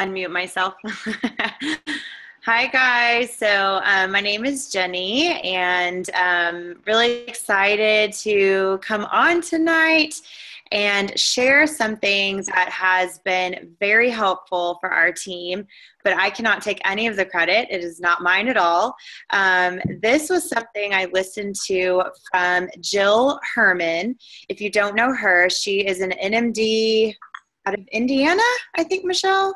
Unmute myself. Hi, guys. So my name is Jenny, and really excited to come on tonight and share some things that has been very helpful for our team, but I cannot take any of the credit. It is not mine at all. This was something I listened to from Jill Herman. If you don't know her, she is an NMD out of Indiana, I think, Michelle.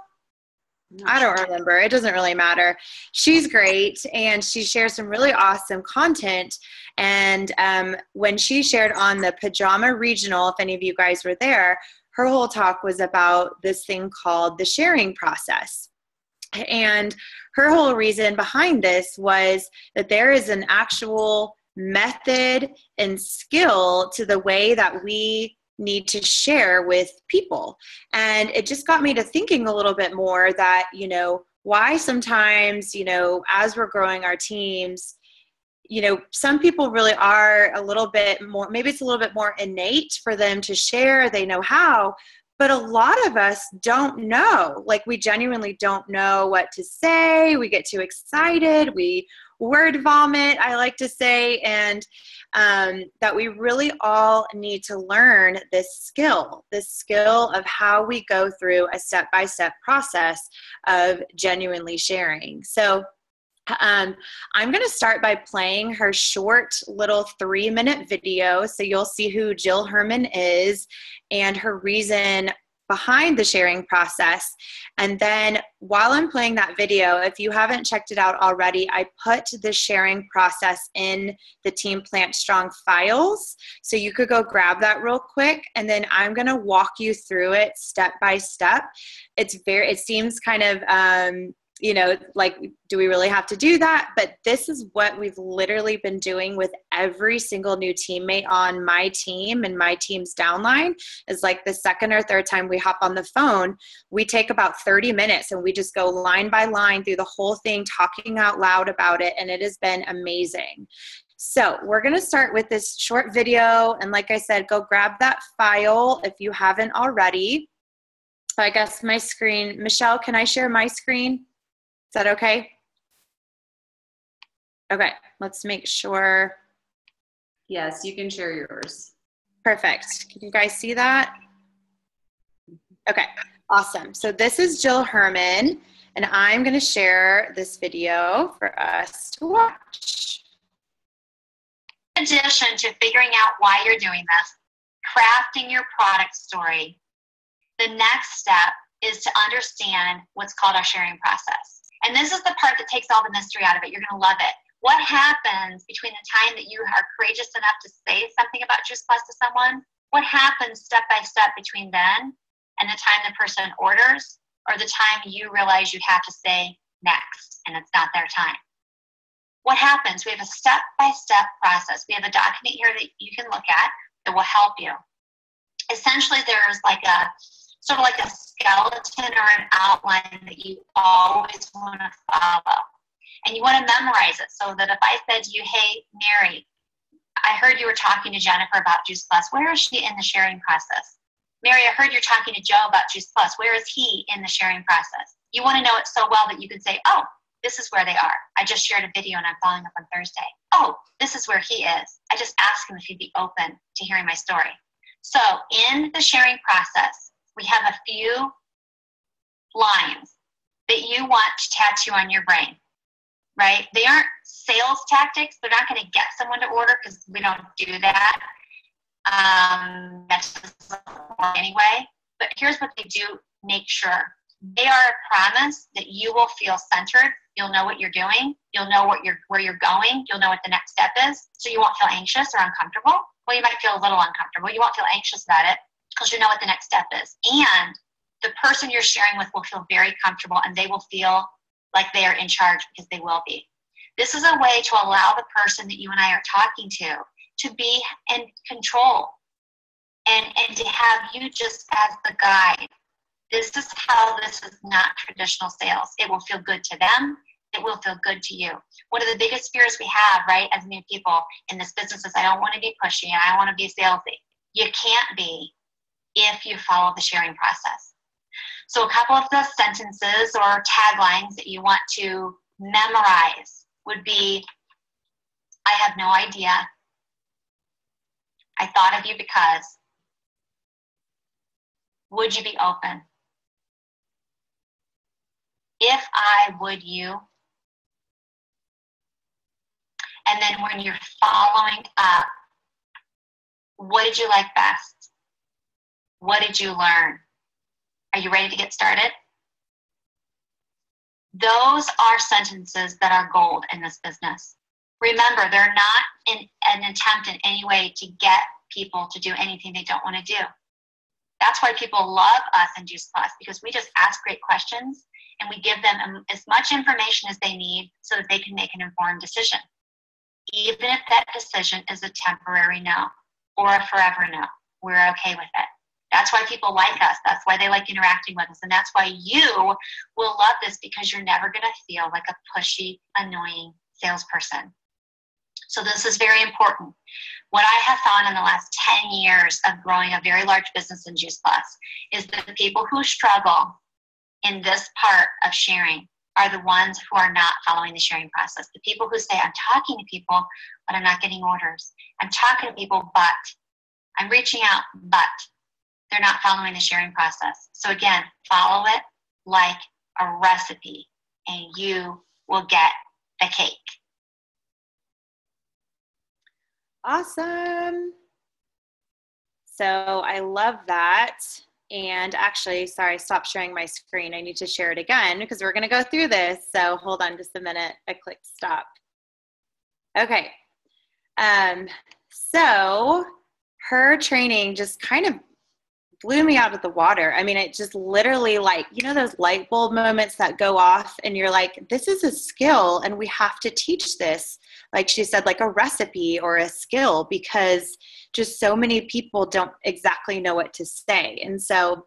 I don't remember. It doesn't really matter. She's great, and she shares some really awesome content. And when she shared on the Pajama Regional, if any of you guys were there, her whole talk was about this thing called the sharing process. And her whole reason behind this was that there is an actual method and skill to the way that we need to share with people. And it just got me to thinking a little bit more that, why sometimes, as we're growing our teams, some people really are a little bit more, maybe it's a little bit more innate for them to share, they know how, but a lot of us don't know. Like, we genuinely don't know what to say. We get too excited. We word vomit, I like to say, and that we really all need to learn this skill of how we go through a step-by-step process of genuinely sharing. So I'm going to start by playing her short little 3-minute video so you'll see who Jill Herman is and her reason behind the sharing process. And then while I'm playing that video, if you haven't checked it out already, I put the sharing process in the Team Plant Strong files. So you could go grab that real quick, and then I'm going to walk you through it step by step. It seems kind of, like, do we really have to do that? But this is what we've literally been doing with every single new teammate on my team and my team's downline. Is like the second or third time we hop on the phone, we take about 30 minutes and we just go line by line through the whole thing, talking out loud about it. And it has been amazing. So we're going to start with this short video. And like I said, go grab that file if you haven't already. I guess my screen, Michelle, can I share my screen? Is that okay? Okay, let's make sure. Yes, you can share yours. Perfect. Can you guys see that? Okay, awesome. So this is Jill Herman, and I'm going to share this video for us to watch. In addition to figuring out why you're doing this, crafting your product story, the next step is to understand what's called our sharing process. And this is the part that takes all the mystery out of it. You're going to love it. What happens between the time that you are courageous enough to say something about Juice Plus to someone? What happens step by step between then and the time the person orders, or the time you realize you have to say next and it's not their time? What happens? We have a step-by-step process. We have a document here that you can look at that will help you. Essentially, there's sort of like a skeleton or an outline that you always want to follow. And you want to memorize it so that if I said to you, hey, Mary, I heard you were talking to Jennifer about Juice Plus. Where is she in the sharing process? Mary, I heard you're talking to Joe about Juice Plus. Where is he in the sharing process? You want to know it so well that you can say, oh, this is where they are. I just shared a video and I'm following up on Thursday. Oh, this is where he is. I just asked him if he'd be open to hearing my story. So in the sharing process, we have a few lines that you want to tattoo on your brain, right? They aren't sales tactics. They're not going to get someone to order because we don't do that. That's just anyway. But here's what they do make sure. They are a promise that you will feel centered. You'll know what you're doing. You'll know where you're going. You'll know what the next step is. So you won't feel anxious or uncomfortable. Well, you might feel a little uncomfortable. You won't feel anxious about it because you know what the next step is. And the person you're sharing with will feel very comfortable and they will feel like they are in charge because they will be. This is a way to allow the person that you and I are talking to be in control and to have you just as the guide. This is how this is not traditional sales. It will feel good to them. It will feel good to you. One of the biggest fears we have, right, as new people in this business is I don't want to be pushy and I want to be salesy. You can't be if you follow the sharing process. So a couple of the sentences or taglines that you want to memorize would be, I have no idea. I thought of you because. Would you be open? If I, would you? And then when you're following up, what did you like best? What did you learn? Are you ready to get started? Those are sentences that are gold in this business. Remember, they're not an attempt in any way to get people to do anything they don't want to do. That's why people love us in Juice Plus, because we just ask great questions and we give them as much information as they need so that they can make an informed decision. Even if that decision is a temporary no or a forever no, we're okay with it. That's why people like us. That's why they like interacting with us. And that's why you will love this, because you're never going to feel like a pushy, annoying salesperson. So this is very important. What I have found in the last 10 years of growing a very large business in Juice Plus is that the people who struggle in this part of sharing are the ones who are not following the sharing process. The people who say, I'm talking to people, but I'm not getting orders. I'm talking to people, but I'm reaching out, but they're not following the sharing process. So again, follow it like a recipe and you will get the cake. Awesome. So I love that. And actually, sorry, stop sharing my screen. I need to share it again because we're going to go through this. So hold on just a minute. I clicked stop. Okay. So her training just kind of blew me out of the water. I mean, it just literally, like, you know, those light bulb moments that go off and you're like, this is a skill and we have to teach this. Like she said, like a recipe or a skill, because just so many people don't exactly know what to say. And so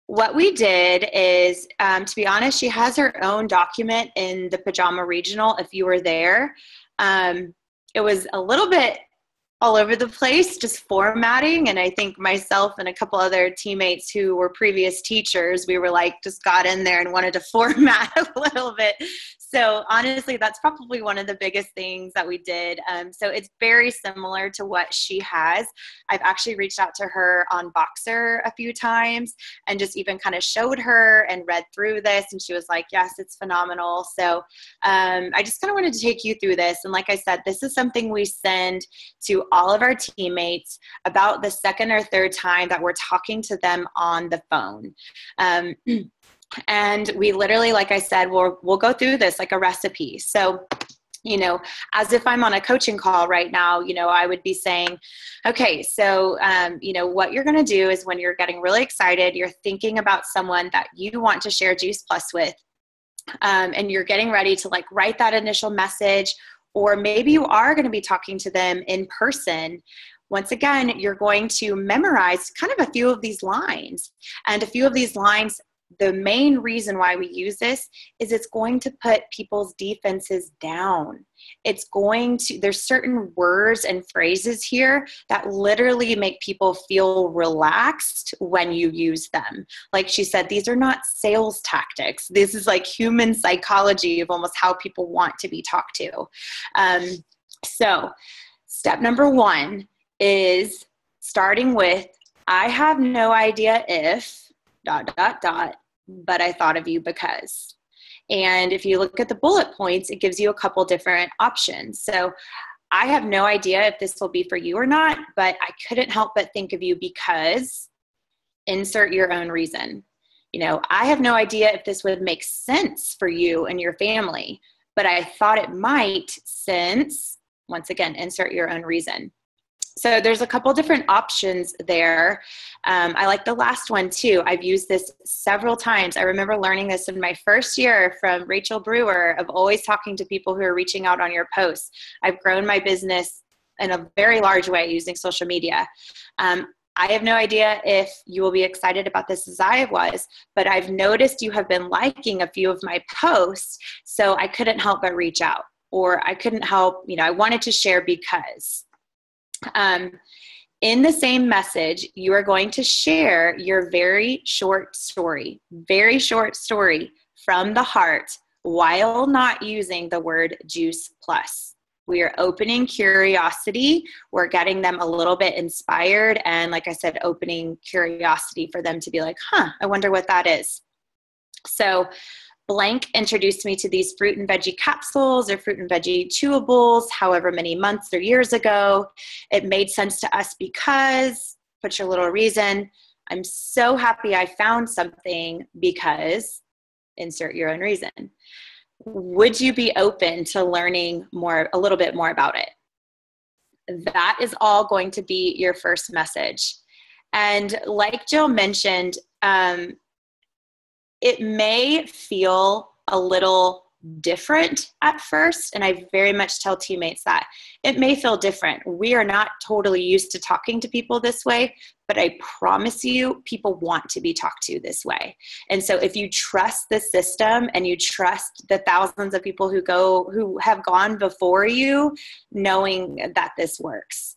what we did is, to be honest, she has her own document in the Pajama Regional. If you were there, it was a little bit all over the place, just formatting. And I think myself and a couple other teammates who were previous teachers, we were like, just got in there and wanted to format a little bit. So honestly, that's probably one of the biggest things that we did. So it's very similar to what she has. I've actually reached out to her on Boxer a few times and just even kind of showed her and read through this. And she was like, yes, it's phenomenal. So I just kind of wanted to take you through this. And like I said, this is something we send to all of our teammates about the second or third time that we're talking to them on the phone. And we literally, like I said, we'll go through this like a recipe. So, you know, as if I'm on a coaching call right now, you know, I would be saying, okay, so, you know, what you're going to do is when you're getting really excited, you're thinking about someone that you want to share Juice Plus with, and you're getting ready to like write that initial message, or maybe you are going to be talking to them in person. Once again, you're going to memorize kind of a few of these lines, and a few of these lines. The main reason why we use this is it's going to put people's defenses down. It's going to, there's certain words and phrases here that literally make people feel relaxed when you use them. Like she said, these are not sales tactics. This is like human psychology of almost how people want to be talked to. So step number one is starting with, I have no idea if ... but I thought of you because. And if you look at the bullet points, it gives you a couple different options. So I have no idea if this will be for you or not, but I couldn't help but think of you because, insert your own reason. You know, I have no idea if this would make sense for you and your family, but I thought it might since, once again, insert your own reason. So there's a couple different options there. I like the last one too. I've used this several times. I remember learning this in my first year from Rachel Brewer of always talking to people who are reaching out on your posts. I've grown my business in a very large way using social media. I have no idea if you will be excited about this as I was, but I've noticed you have been liking a few of my posts, so I couldn't help but reach out, or I couldn't help, you know, I wanted to share because. In the same message, you are going to share your very short story from the heart while not using the word juice plus. We are opening curiosity. We're getting them a little bit inspired. And like I said, opening curiosity for them to be like, I wonder what that is. So blank introduced me to these fruit and veggie capsules or fruit and veggie chewables, however many months or years ago. It made sense to us because, put your little reason, I'm so happy I found something because, insert your own reason. Would you be open to learning a little bit more about it? That is all going to be your first message. And like Jill mentioned, it may feel a little different at first, and I very much tell teammates that. It may feel different. We are not totally used to talking to people this way, but I promise you, people want to be talked to this way. And so if you trust the system and you trust the thousands of people who have gone before you, knowing that this works.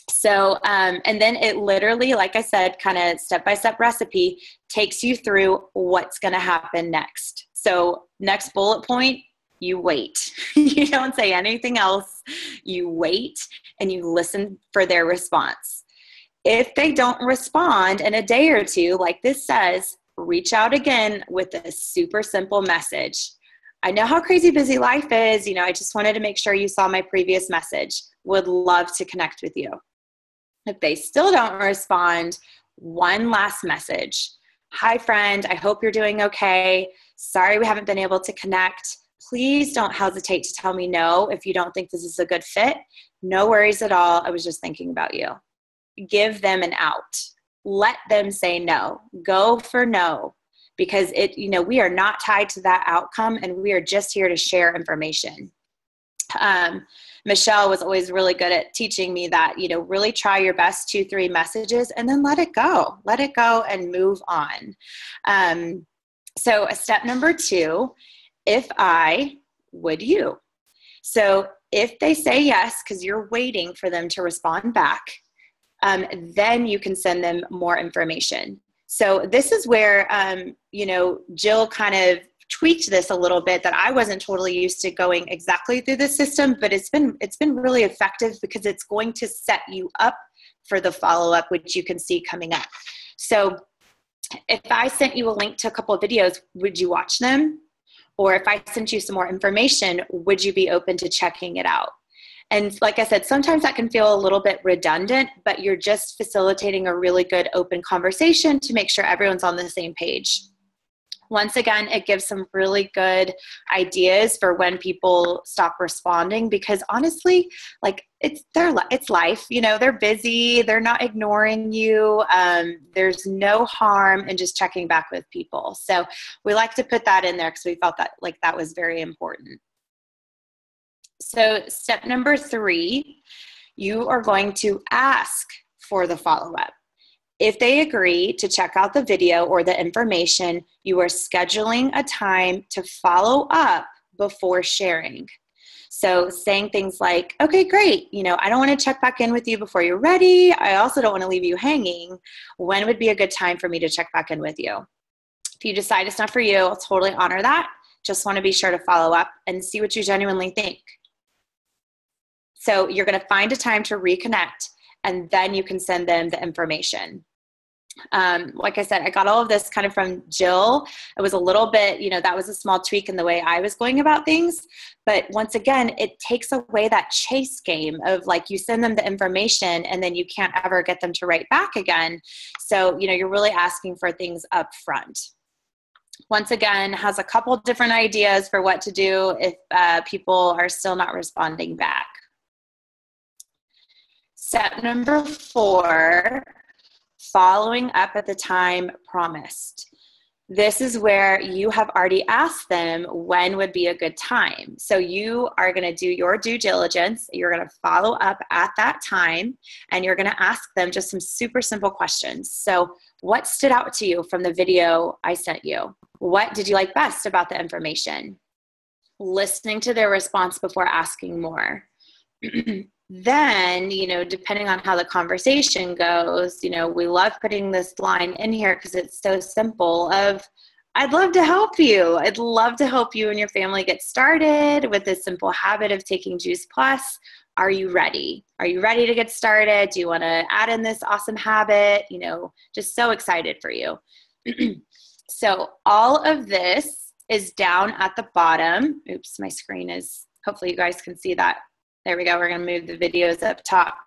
So, and then it literally, like I said, kind of step-by-step recipe takes you through what's going to happen next. So next bullet point, you wait. You don't say anything else. You wait and you listen for their response. If they don't respond in a day or two, like this says, reach out again with a super simple message. I know how crazy busy life is. I just wanted to make sure you saw my previous message. Would love to connect with you. If they still don't respond, one last message. Hi, friend. I hope you're doing okay. Sorry we haven't been able to connect. Please don't hesitate to tell me no if you don't think this is a good fit. No worries at all. I was just thinking about you. Give them an out. Let them say no. Go for no. Because we are not tied to that outcome, and we are just here to share information. Michelle was always really good at teaching me that, really try your best 2-3 messages and then let it go and move on. So step number 2, if I, would you? So if they say yes, because you're waiting for them to respond back, then you can send them more information. So this is where, Jill kind of tweaked this a little bit, that I wasn't totally used to going exactly through the system, but it's been really effective because it's going to set you up for the follow-up, which you can see coming up. So if I sent you a link to a couple of videos, would you watch them? Or if I sent you some more information, would you be open to checking it out? And like I said, sometimes that can feel a little bit redundant, but you're just facilitating a really good open conversation to make sure everyone's on the same page. Once again, it gives some really good ideas for when people stop responding, because honestly, it's life. They're busy. They're not ignoring you. There's no harm in just checking back with people. So we like to put that in there because we felt that that was very important. So step number 3, you are going to ask for the follow-up. If they agree to check out the video or the information, you are scheduling a time to follow up before sharing. So saying things like, okay, great. I don't want to check back in with you before you're ready. I also don't want to leave you hanging. When would be a good time for me to check back in with you? If you decide it's not for you, I'll totally honor that. Just want to be sure to follow up and see what you genuinely think. So you're going to find a time to reconnect, and then you can send them the information. Like I said, I got all of this kind of from Jill. It was a little bit, that was a small tweak in the way I was going about things. But once again, it takes away that chase game of you send them the information and then you can't ever get them to write back again. So, you're really asking for things up front. Once again, has a couple different ideas for what to do if people are still not responding back. Step number 4, following up at the time promised. This is where you have already asked them when would be a good time. So you are going to do your due diligence. You're going to follow up at that time, and you're going to ask them just some super simple questions. So what stood out to you from the video I sent you? What did you like best about the information? Listening to their response before asking more. Then, depending on how the conversation goes, we love putting this line in here because it's so simple of, I'd love to help you. I'd love to help you and your family get started with this simple habit of taking Juice Plus. Are you ready? Are you ready to get started? Do you want to add in this awesome habit? Just so excited for you. So all of this is down at the bottom. Oops, my screen is, hopefully you guys can see that. There we go. We're going to move the videos up top.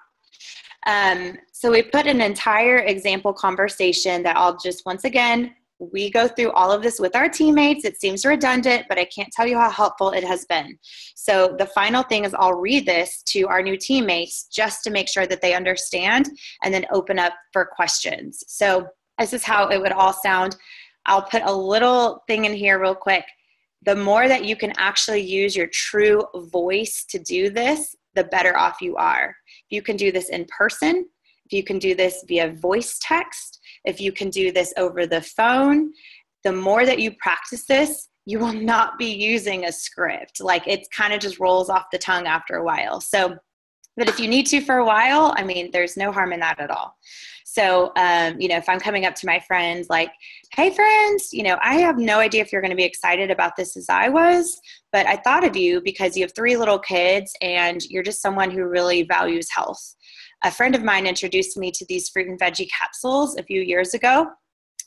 So we put an entire example conversation that I'll just, once again, we go through all of this with our teammates. It seems redundant, but I can't tell you how helpful it has been. So the final thing is I'll read this to our new teammates just to make sure that they understand and then open up for questions. So this is how it would all sound. I'll put a little thing in here real quick. The more that you can actually use your true voice to do this, the better off you are. If you can do this in person, if you can do this via voice text, if you can do this over the phone, the more that you practice this, you will not be using a script. Like, it kind of just rolls off the tongue after a while. So, but if you need to for a while, there's no harm in that at all. So, if I'm coming up to my friends like, hey friends, I have no idea if you're going to be excited about this as I was, but I thought of you because you have 3 little kids and you're just someone who really values health. A friend of mine introduced me to these fruit and veggie capsules a few years ago,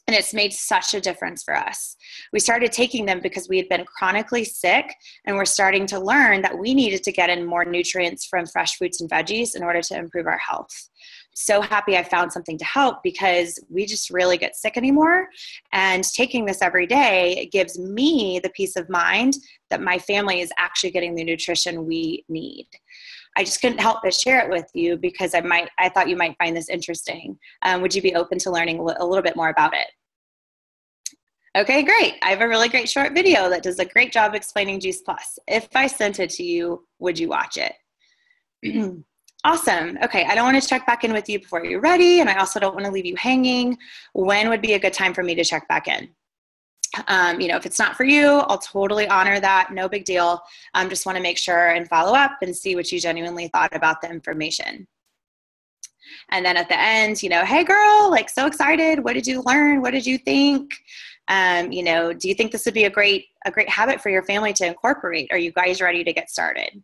and it's made such a difference for us. We started taking them because we had been chronically sick, and we're starting to learn that we needed to get in more nutrients from fresh fruits and veggies in order to improve our health. So happy I found something to help because we just really get sick anymore. And taking this every day gives me the peace of mind that my family is actually getting the nutrition we need. I just couldn't help but share it with you because I thought you might find this interesting. Would you be open to learning a little bit more about it? Okay, great. I have a really great short video that does a great job explaining Juice Plus. If I sent it to you, would you watch it? Awesome. Okay, I don't want to check back in with you before you're ready, and I also don't want to leave you hanging. When would be a good time for me to check back in? If it's not for you, I'll totally honor that. No big deal. Just want to make sure and follow up and see what you genuinely thought about the information. And then at the end, hey girl, like, so excited. What did you learn? What did you think? Do you think this would be a great habit for your family to incorporate? Are you guys ready to get started?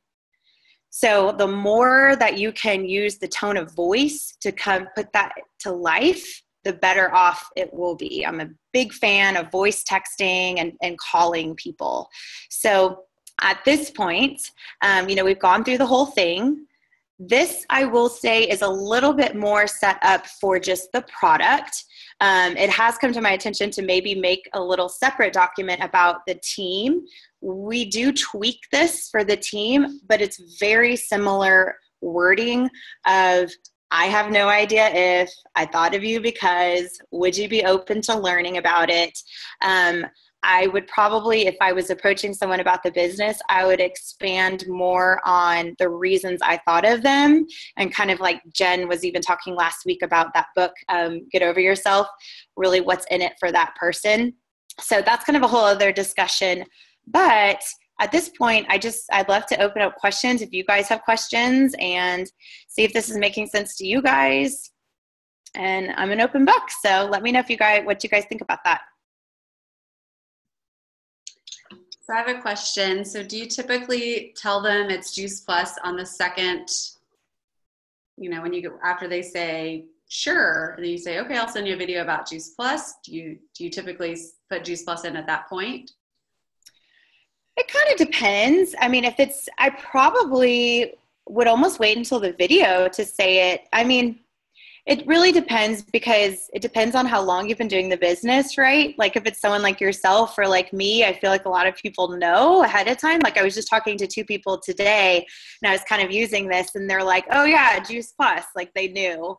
So the more that you can use the tone of voice to put that to life, the better off it will be. I'm a big fan of voice texting and calling people. So at this point, we've gone through the whole thing. This, I will say, is a little bit more set up for just the product. It has come to my attention to maybe make a little separate document about the team. We do tweak this for the team, but it's very similar wording of, I have no idea if, I thought of you because, would you be open to learning about it? I would probably, if I was approaching someone about the business, I would expand more on the reasons I thought of them, and kind of like Jen was even talking last week about that book, Get Over Yourself, really what's in it for that person. So that's kind of a whole other discussion. But at this point, I'd love to open up questions if you guys have questions and see if this is making sense to you guys. And I'm an open book, so let me know what you guys think about that. So I have a question. So do you typically tell them it's Juice Plus on the second, when you go, after they say, sure, and then you say, okay, I'll send you a video about Juice Plus. Do you typically put Juice Plus in at that point? It kind of depends. I probably would almost wait until the video to say it. It really depends because it depends on how long you've been doing the business, right? Like if it's someone like yourself or like me, I feel like a lot of people know ahead of time. Like I was just talking to 2 people today and I was kind of using this and they're like, oh yeah, Juice Plus, like they knew.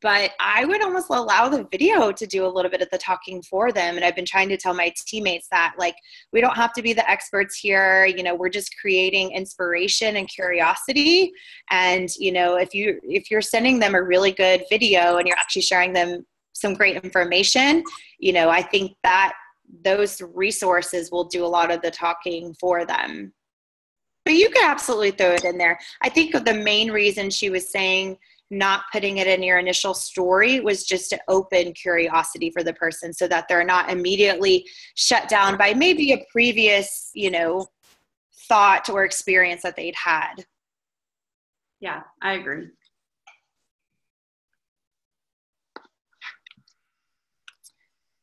But I would almost allow the video to do a little bit of the talking for them. And I've been trying to tell my teammates that, like, we don't have to be the experts here. We're just creating inspiration and curiosity. And, if you're sending them a really good video and you're actually sharing them some great information, I think that those resources will do a lot of the talking for them. But you could absolutely throw it in there. I think the main reason she was saying not putting it in your initial story was just to open curiosity for the person so that they're not immediately shut down by maybe a previous, thought or experience that they'd had. Yeah, I agree.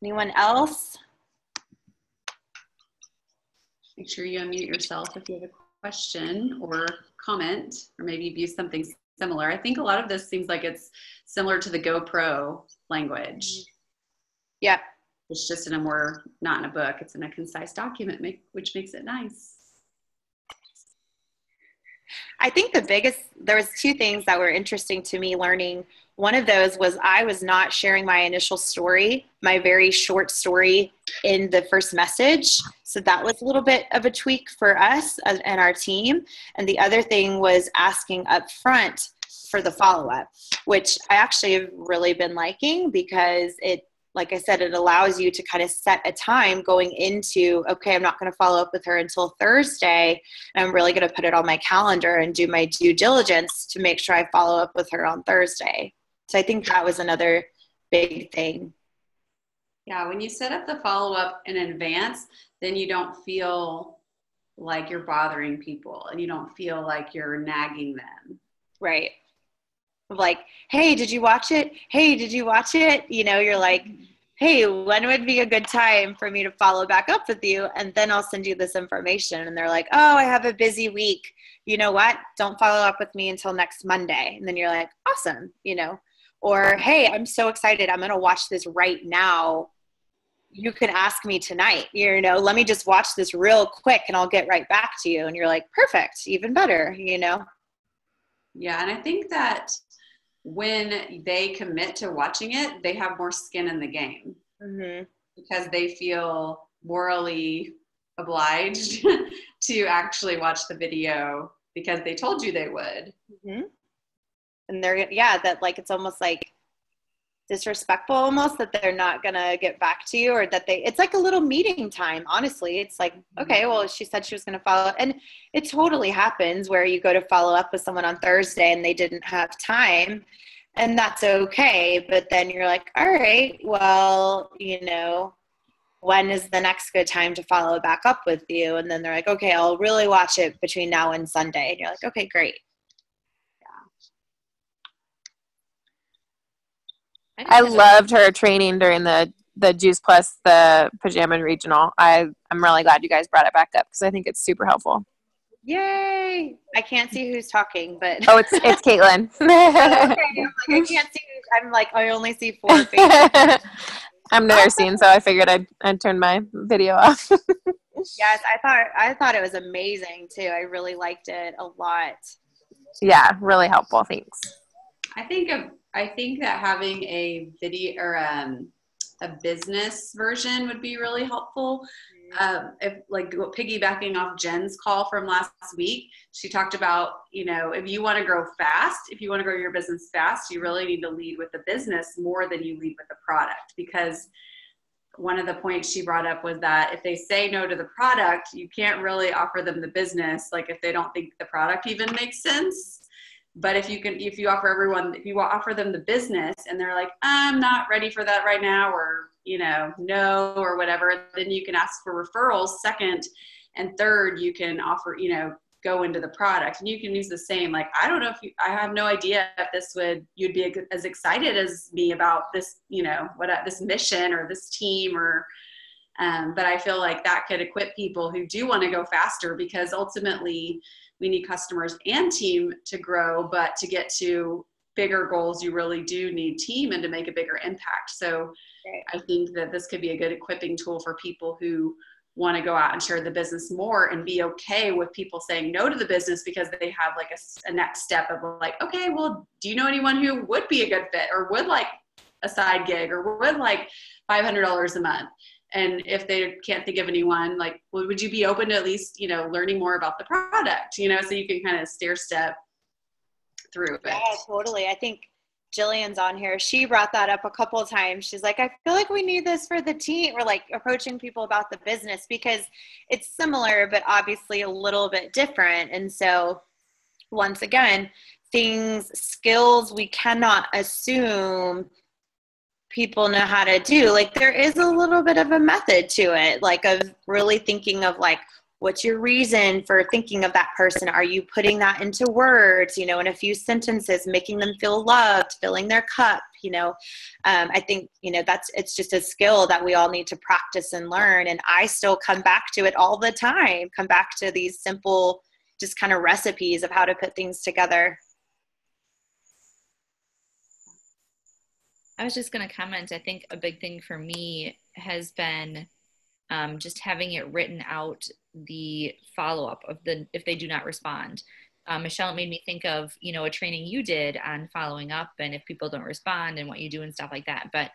Anyone else? Make sure you unmute yourself if you have a question or comment, or maybe you've used something similar. I think a lot of this seems like it's similar to the GoPro language. Yeah. It's just in a more, not in a book, it's in a concise document, which makes it nice. I think there was two things that were interesting to me learning. One of those was I was not sharing my initial story, my very short story in the first message. So that was a little bit of a tweak for us and our team. And the other thing was asking up front for the follow-up, which I actually have really been liking because like I said, it allows you to kind of set a time going into, okay, I'm not going to follow up with her until Thursday. And I'm really going to put it on my calendar and do my due diligence to make sure I follow up with her on Thursday. So I think that was another big thing. Yeah, when you set up the follow-up in advance, then you don't feel like you're bothering people and you don't feel like you're nagging them. Right. Like, hey, did you watch it? Hey, did you watch it? You're like, hey, when would be a good time for me to follow back up with you? And then I'll send you this information. And they're like, oh, I have a busy week. You know what? Don't follow up with me until next Monday. And then you're like, awesome, or, hey, I'm so excited. I'm going to watch this right now. You can ask me tonight, let me just watch this real quick and I'll get right back to you. And you're like, perfect, even better, Yeah. And I think that when they commit to watching it, they have more skin in the game because they feel morally obliged to actually watch the video because they told you they would. And that like, it's almost like disrespectful almost that they're not going to get back to you or that it's like a little meeting time. Honestly, it's like, okay, well, she said she was going to follow up. And it totally happens where you go to follow up with someone on Thursday and they didn't have time, and that's okay. But then you're like, all right, well, when is the next good time to follow back up with you? And then they're like, okay, I'll really watch it between now and Sunday. And you're like, okay, great. I loved her training during the Juice Plus, the Pajama Regional. I'm really glad you guys brought it back up because I think it's super helpful. Yay! I can't see who's talking, but oh, it's Caitlin. Okay, I'm like, I can't see. I'm like, I only see 4 faces. I'm nursing, so I figured I'd turn my video off. Yes, I thought it was amazing too. I really liked it a lot. Yeah, really helpful. Thanks. I think that having a video or a business version would be really helpful. If piggybacking off Jen's call from last week, she talked about, if you want to grow fast, if you want to grow your business fast, you really need to lead with the business more than you lead with the product. Because one of the points she brought up was that if they say no to the product, you can't really offer them the business. Like if they don't think the product even makes sense. But if you offer them the business and they're like, I'm not ready for that right now, or, no, or whatever, then you can ask for referrals second. And third, you can offer, go into the product, and you can use the same, like, I don't know I have no idea if you'd be as excited as me about this, this mission or this team or, but I feel like that could equip people who do want to go faster, because ultimately we need customers and team to grow, but to get to bigger goals, you really do need team and to make a bigger impact. So I think that this could be a good equipping tool for people who want to go out and share the business more and be okay with people saying no to the business because they have like a next step of like, okay, well, do you know anyone who would be a good fit or would like a side gig or would like $500 a month? And if they can't think of anyone, like, well, would you be open to at least, learning more about the product, so you can kind of stair step through it. Yeah, totally. I think Jillian's on here, she brought that up a couple of times. She's like, I feel like we need this for the team. We're like approaching people about the business because it's similar, but obviously a little bit different. And so once again, skills we cannot assume people know how to do. Like there is a little bit of a method to it, like of really thinking of like, what's your reason for thinking of that person? Are you putting that into words, in a few sentences, making them feel loved, filling their cup, I think, it's just a skill that we all need to practice and learn. And I still come back to it all the time, come back to these simple, just kind of recipes of how to put things together. I was just going to comment. I think a big thing for me has been just having it written out, the follow-up of if they do not respond. Michelle, it made me think of, a training you did on following up and if people don't respond and what you do and stuff like that. But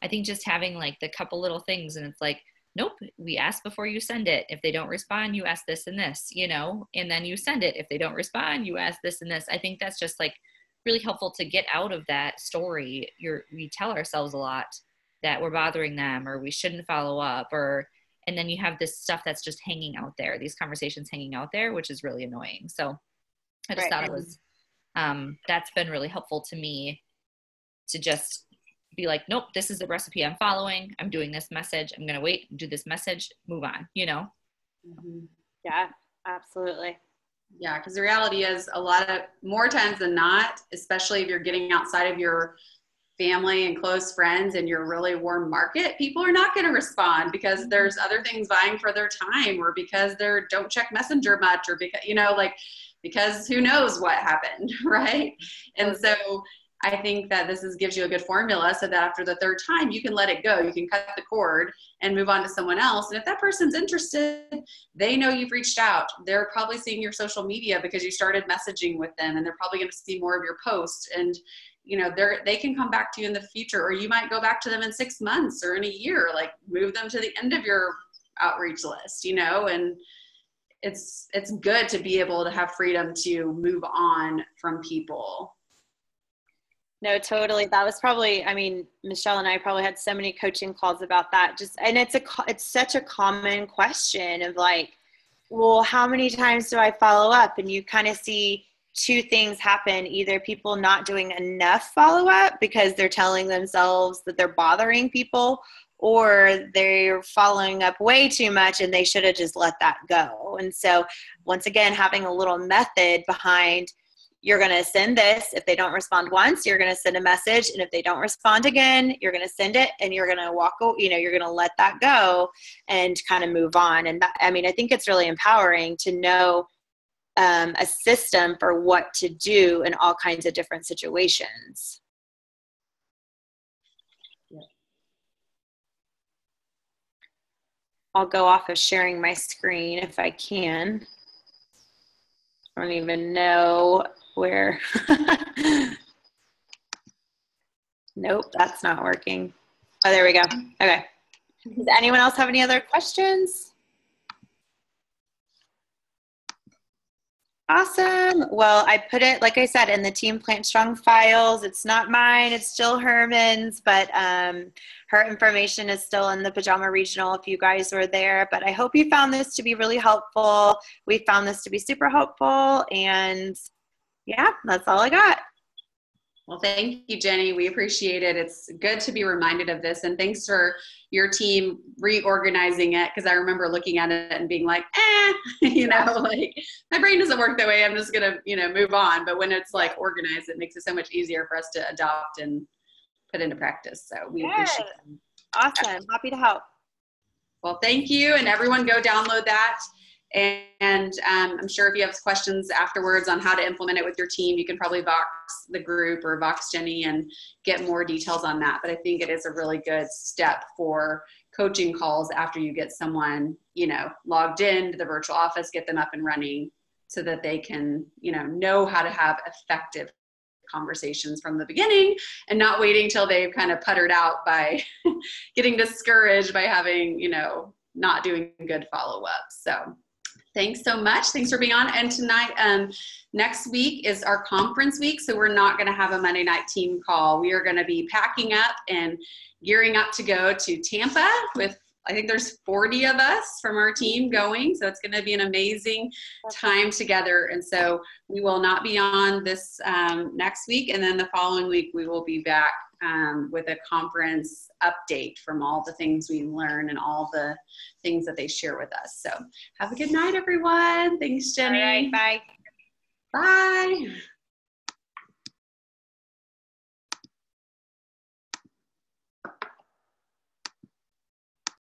I think just having like the couple little things, and it's like, nope, we ask before you send it. If they don't respond, you ask this and this, and then you send it. If they don't respond, you ask this and this. I think that's just like really helpful to get out of that story. We tell ourselves a lot that we're bothering them or we shouldn't follow up, and then you have this stuff that's just hanging out there, these conversations hanging out there, which is really annoying. So I just thought it was, that's been really helpful to me to just be like, nope, this is the recipe I'm following. I'm doing this message. I'm going to wait, do this message, move on, Mm-hmm. Yeah, absolutely. Yeah, because the reality is more times than not, especially if you're getting outside of your family and close friends and your really warm market, people are not going to respond because there's other things vying for their time, or because they don't check Messenger much, or because who knows what happened, right? And so I think that gives you a good formula so that after the third time, you can let it go. You can cut the cord and move on to someone else. And if that person's interested, they know you've reached out. They're probably seeing your social media because you started messaging with them, and they're probably going to see more of your posts. And they can come back to you in the future, or you might go back to them in 6 months or in a year, like move them to the end of your outreach list, and it's good to be able to have freedom to move on from people. No, totally. That was probably, Michelle and I probably had so many coaching calls about that. And it's such a common question of like, well, how many times do I follow up? And you kind of see two things happen: either people not doing enough follow-up because they're telling themselves that they're bothering people, or they're following up way too much and they should have just let that go. And so once again, having a little method behind, you're going to send this. If they don't respond once, you're going to send a message. And if they don't respond again, you're going to send it, and you're going to you're going to let that go and kind of move on. And that, I think it's really empowering to know a system for what to do in all kinds of different situations. Yeah. I'll go off of sharing my screen if I can. I don't even know where. Nope, that's not working. Oh, there we go. Okay. Does anyone else have any other questions? Awesome. Well, I put it, like I said, in the Team Plant Strong files. It's not mine. It's still Herman's, but her information is still in the Pajama Regional if you guys were there. But I hope you found this to be really helpful. We found this to be super helpful. And yeah, that's all I got. Well, thank you, Jenny. We appreciate it. It's good to be reminded of this. And thanks for your team reorganizing it, because I remember looking at it and being like, like my brain doesn't work that way. I'm just going to, move on. But when it's like organized, it makes it so much easier for us to adopt and put into practice. So we appreciate it. Awesome. Happy to help. Well, thank you. And everyone go download that. And I'm sure if you have questions afterwards on how to implement it with your team, you can probably Vox the group or Vox Jenny and get more details on that. But I think it is a really good step for coaching calls after you get someone, logged into the virtual office, get them up and running so that they can, know how to have effective conversations from the beginning and not waiting till they've kind of puttered out by getting discouraged by having, not doing good follow-up. So Thanks so much. Thanks for being on. And tonight, next week is our conference week, so we're not going to have a Monday night team call. We are going to be packing up and gearing up to go to Tampa with, I think there's 40 of us from our team going, so it's going to be an amazing time together. And so we will not be on this next week, and then the following week we will be back with a conference update from all the things we learn and all the things that they share with us. So have a good night, everyone. Thanks, Jenny. All right, bye. Bye.